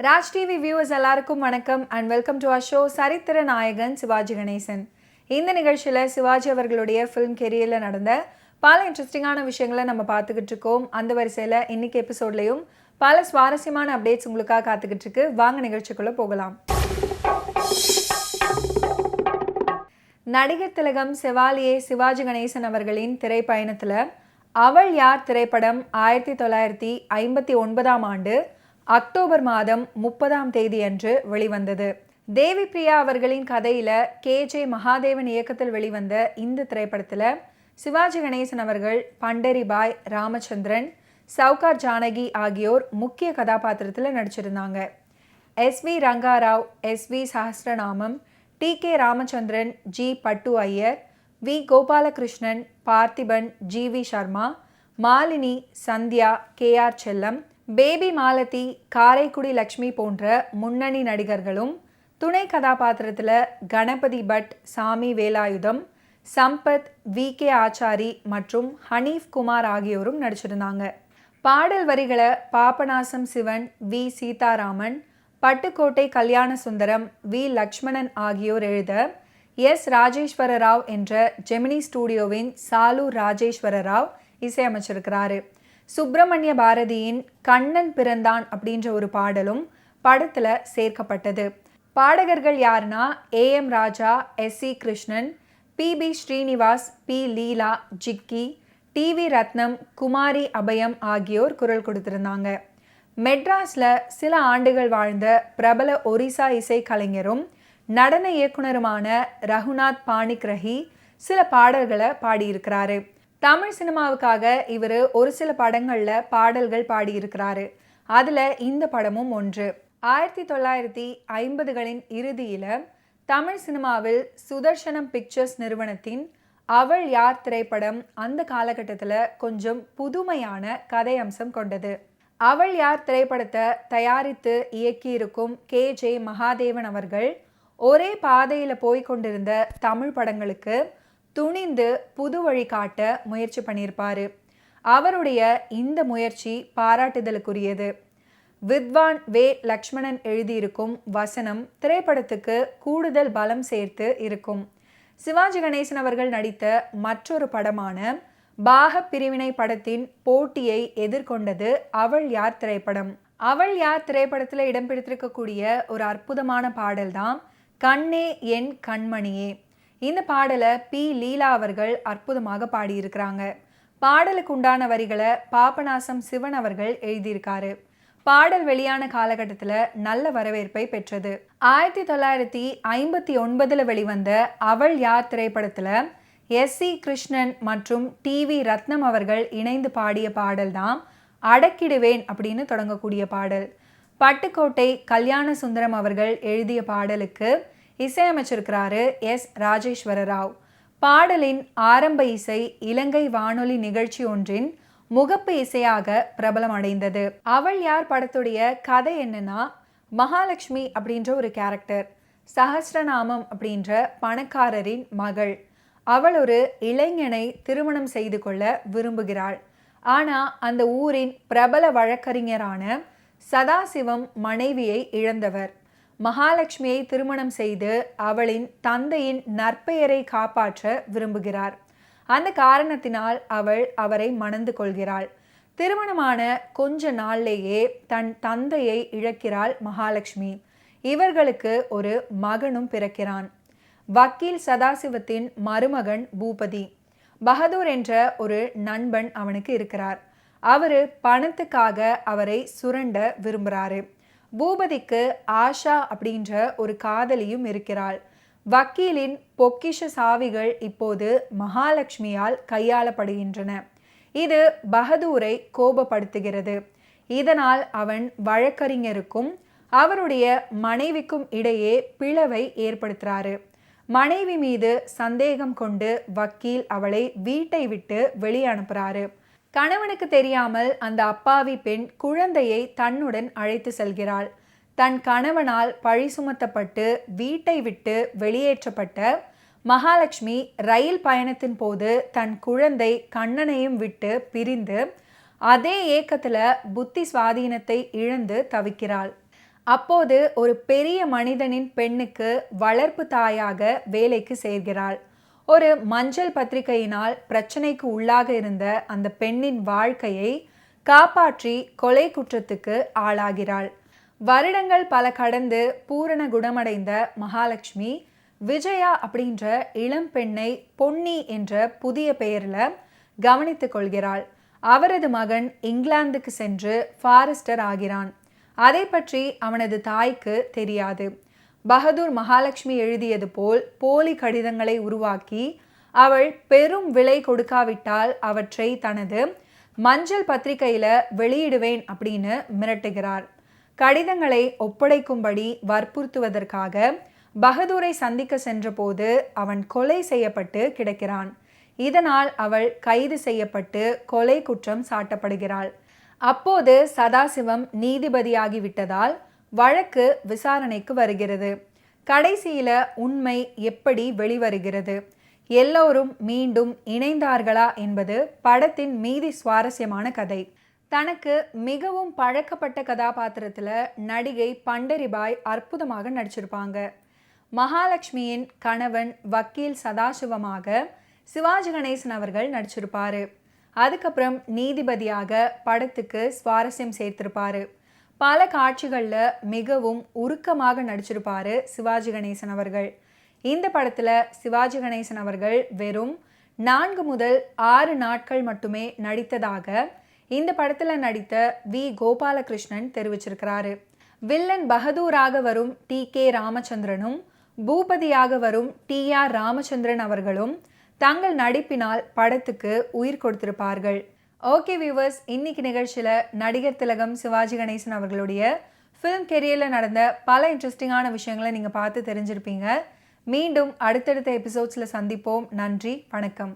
Raj TV viewers எல்லாருக்கும் வணக்கம் and welcome to our show சரித்திர நாயகன் சிவாஜி கணேசன். இந்த நிகழ்ச்சியில் சிவாஜி அவர்களுடைய ஃபிலிம் கெரியரில் நடந்த பல இன்ட்ரெஸ்டிங்கான விஷயங்களை நம்ம பார்த்துக்கிட்டு இருக்கோம். அந்த வரிசையில் இன்னைக்கு எபிசோட்லையும் பல சுவாரஸ்யமான அப்டேட்ஸ் உங்களுக்காக காத்துக்கிட்டு இருக்கு. வாங்க நிகழ்ச்சிக்குள்ளே போகலாம். நடிகர் திலகம் செவாலியே சிவாஜி கணேசன் அவர்களின் திரைப்பயணத்தில் அவள் யார் திரைப்படம் 1959ஆம் ஆண்டு அக்டோபர் மாதம் 30ஆம் தேதி அன்று வெளிவந்தது. தேவி பிரியா அவர்களின் கதையில KJ மகாதேவன் இயக்கத்தில் வெளிவந்த இந்த திரைப்படத்தில் சிவாஜி கணேசன் அவர்கள் பண்டரிபாய், ராமச்சந்திரன், சவுகார் ஜானகி ஆகியோர் முக்கிய கதாபாத்திரத்தில் நடிச்சிருந்தாங்க. SV Ranga Rao, SV Sahasranamam, TK Ramachandran, G பட்டு Iyer, V Gopalakrishnan, Parthiban, GV Sharma, Malini, Sandhya, KR செல்லம், பேபி மாலதி, காரைக்குடி லக்ஷ்மி போன்ற முன்னணி நடிகர்களும் துணை கதாபாத்திரத்தில் கணபதி பட், சாமி வேலாயுதம், சம்பத், VK ஆச்சாரி மற்றும் ஹனீஃப் குமார் ஆகியோரும் நடிச்சிருந்தாங்க. பாடல் வரிகளை பாபநாசம் சிவன், V சீதாராமன், பட்டுக்கோட்டை கல்யாண சுந்தரம், V லக்ஷ்மணன் ஆகியோர் எழுத S ராஜேஸ்வர ராவ் என்ற ஜெமினி ஸ்டூடியோவின் சாலூர் ராஜேஸ்வர ராவ் இசையமைச்சிருக்கிறாரு. சுப்பிரமணிய பாரதியின் கண்ணன் பிறந்தான் அப்படின்ற ஒரு பாடலும் படத்தில் சேர்க்கப்பட்டது. பாடகர்கள் யாருன்னா AM Raja, SC Krishnan, PB Srinivas, P Leela, Jikki, TV ரத்னம், குமாரி அபயம் ஆகியோர் குரல் கொடுத்திருந்தாங்க. மெட்ராஸில் சில ஆண்டுகள் வாழ்ந்த பிரபல ஒரிசா இசை கலைஞரும் நடன இயக்குனருமான ரகுநாத் பாணிக்ரஹி சில பாடல்களை பாடியிருக்கிறாரு. தமிழ் சினிமாவுக்காக இவர் ஒரு சில படங்களில் பாடல்கள் பாடியிருக்கிறாரு. அதில் இந்த படமும் ஒன்று. 1950களின் இறுதியில் தமிழ் சினிமாவில் சுதர்சனம் பிக்சர்ஸ் நிறுவனத்தின் அவள் யார் திரைப்படம் அந்த காலகட்டத்தில் கொஞ்சம் புதுமையான கதை அம்சம் கொண்டது. அவள் யார் திரைப்படத்தை தயாரித்து இயக்கியிருக்கும் KJ மகாதேவன் அவர்கள் ஒரே பாதையில் போய்கொண்டிருந்த தமிழ் படங்களுக்கு துணிந்து புது வழி காட்ட முயற்சி பண்ணியிருப்பார். அவருடைய இந்த முயற்சி பாராட்டுதலுக்குரியது. வித்வான் வே லக்ஷ்மணன் எழுதியிருக்கும் வசனம் திரைப்படத்துக்கு கூடுதல் பலம் சேர்த்து இருக்கும். சிவாஜி கணேசன் அவர்கள் நடித்த மற்றொரு படமான பாக பிரிவினை படத்தின் போட்டியை எதிர்கொண்டது அவள் யார் திரைப்படம். அவள் யார் திரைப்படத்தில் இடம்பிடித்திருக்கக்கூடிய ஒரு அற்புதமான பாடல் தான் கண்ணே என் கண்மணியே. இந்த பாடலை P லீலா அவர்கள் அற்புதமாக பாடியிருக்கிறாங்க. பாடலுக்கு உண்டான வரிகளை பாபநாசம் சிவன் அவர்கள் எழுதியிருக்காரு. பாடல் வெளியான காலகட்டத்தில் நல்ல வரவேற்பை பெற்றது. 1959 வெளிவந்த அவள் யார் திரைப்படத்தில் SC கிருஷ்ணன் மற்றும் TV ரத்னம் அவர்கள் இணைந்து பாடிய பாடல் தான் அடக்கிடுவேன் அப்படின்னு தொடங்கக்கூடிய பாடல். பட்டுக்கோட்டை கல்யாண சுந்தரம் அவர்கள் எழுதிய பாடலுக்கு இசையமைச்சிருக்கிறாரு S ராஜேஸ்வர ராவ். பாடலின் ஆரம்ப இசை இலங்கை வானொலி நிகழ்ச்சி ஒன்றின் முகப்பு இசையாக பிரபலம் அடைந்தது. அவள் யார் படத்துடைய கதை என்னன்னா, மகாலட்சுமி அப்படின்ற ஒரு கேரக்டர் சஹஸ்ரநாமம் அப்படின்ற பணக்காரரின் மகள். அவள் ஒரு இளைஞனை திருமணம் செய்து கொள்ள விரும்புகிறாள். ஆனால் அந்த ஊரின் பிரபல வழக்கறிஞரான சதாசிவம் மனைவியை இழந்தவர். மகாலட்சுமியை திருமணம் செய்து அவளின் தந்தையின் நற்பெயரை காப்பாற்ற விரும்புகிறார். அந்த காரணத்தினால் அவள் அவரை மணந்து கொள்கிறாள். திருமணமான கொஞ்ச நாள்லேயே தன் தந்தையை இழக்கிறாள் மகாலட்சுமி. இவர்களுக்கு ஒரு மகனும் பிறக்கிறான். வக்கீல் சதாசிவத்தின் மருமகன் பூபதி. பகதூர் என்ற ஒரு நண்பன் அவனுக்கு இருக்கிறார். அவர் பணத்துக்காக அவரை சுரண்ட விரும்புகிறாரு. பூபதிக்கு ஆஷா அப்படின்ற ஒரு காதலியும் இருக்கிறாள். வக்கீலின் பொக்கிஷ சாவிகள் இப்போது மகாலட்சுமியால் கையாளப்படுகின்றன. இது பகதூரை கோபப்படுத்துகிறது. இதனால் அவன் வழக்கறிஞருக்கும் அவருடைய மனைவிக்கும் இடையே பிளவை ஏற்படுத்துகிறாரு. மனைவி மீது சந்தேகம் கொண்டு வக்கீல் அவளை வீட்டை விட்டு வெளியே அனுப்புகிறாரு. கணவனுக்கு தெரியாமல் அந்த அப்பாவி பெண் குழந்தையை தன்னுடன் அழைத்து செல்கிறாள். தன் கணவனால் பழி சுமத்தப்பட்டு வீட்டை விட்டு வெளியேற்றப்பட்ட மகாலட்சுமி ரயில் பயணத்தின் போது தன் குழந்தை கண்ணனையும் விட்டு பிரிந்து அதே ஏக்கத்தில் புத்தி சுவாதீனத்தை இழந்து தவிக்கிறாள். அப்போது ஒரு பெரிய மனிதனின் பெண்ணுக்கு வளர்ப்பு தாயாக வேலைக்கு சேர்கிறாள். ஒரு மஞ்சள் பத்திரிகையினால் பிரச்சனைக்கு உள்ளாக இருந்த அந்த பெண்ணின் வாழ்க்கையை காப்பாற்றி கொலை குற்றத்துக்கு ஆளாகிறாள். வருடங்கள் பல கடந்து பூரண குணமடைந்த மகாலட்சுமி விஜயா அப்படின்ற இளம் பெண்ணை பொன்னி என்ற புதிய பெயரில் கவனித்து கொள்கிறாள். அவரது மகன் இங்கிலாந்துக்கு சென்று ஃபாரஸ்டர் ஆகிறான். அதை பற்றி அவனது தாய்க்கு தெரியாது. பகதூர் மகாலட்சுமி எழுதியது போல் போலி கடிதங்களை உருவாக்கி அவள் பெரும் விலை கொடுக்காவிட்டால் அவற்றை தனது மஞ்சள் பத்திரிகையில வெளியிடுவேன் அப்படின்னு மிரட்டுகிறார். கடிதங்களை ஒப்படைக்கும்படி வற்புறுத்துவதற்காக பகதூரை சந்திக்க சென்றபோது அவன் கொலை செய்யப்பட்டு கிடக்கிறான். இதனால் அவள் கைது செய்யப்பட்டு கொலை குற்றம் சாட்டப்படுகிறாள். அப்போது சதாசிவம் நீதிபதியாகிவிட்டதால் வழக்கு விசாரணைக்கு வருகிறது. கடைசியில உண்மை எப்படி வெளிவருகிறது, எல்லோரும் மீண்டும் இணைந்தார்களா என்பது படத்தின் மீதி சுவாரஸ்யமான கதை. தனக்கு மிகவும் பழக்கப்பட்ட கதாபாத்திரத்தில் நடிகை பண்டரிபாய் அற்புதமாக நடிச்சிருப்பாங்க. மகாலட்சுமியின் கணவன் வக்கீல் சதாசிவமாக சிவாஜி கணேசன் அவர்கள் நடிச்சிருப்பாரு. அதுக்கப்புறம் நீதிபதியாக படத்துக்கு சுவாரஸ்யம் சேர்த்திருப்பாரு. பல காட்சிகளில் மிகவும் உருக்கமாக நடிச்சிருப்பாரு சிவாஜி கணேசன் அவர்கள். இந்த படத்தில் சிவாஜி கணேசன் அவர்கள் வெறும் 4 முதல் 6 நாட்கள் மட்டுமே நடித்ததாக இந்த படத்தில் நடித்த வி கோபாலகிருஷ்ணன் தெரிவிச்சிருக்கிறாரு. வில்லன் பகதூராக வரும் TK ராமச்சந்திரனும் பூபதியாக வரும் TR ராமச்சந்திரன் அவர்களும் தங்கள் நடிப்பினால் படத்துக்கு உயிர் கொடுத்திருப்பார்கள். ஓகே வியூவர்ஸ், இன்னைக்கு நிகழ்ச்சியில் நடிகர் திலகம் சிவாஜி கணேசன் அவர்களுடைய ஃபிலிம் கெரியரில் நடந்த பல இன்ட்ரெஸ்டிங்கான விஷயங்களை நீங்கள் பார்த்து தெரிஞ்சிருப்பீங்க. மீண்டும் அடுத்தடுத்த எபிசோட்ஸில் சந்திப்போம். நன்றி, வணக்கம்.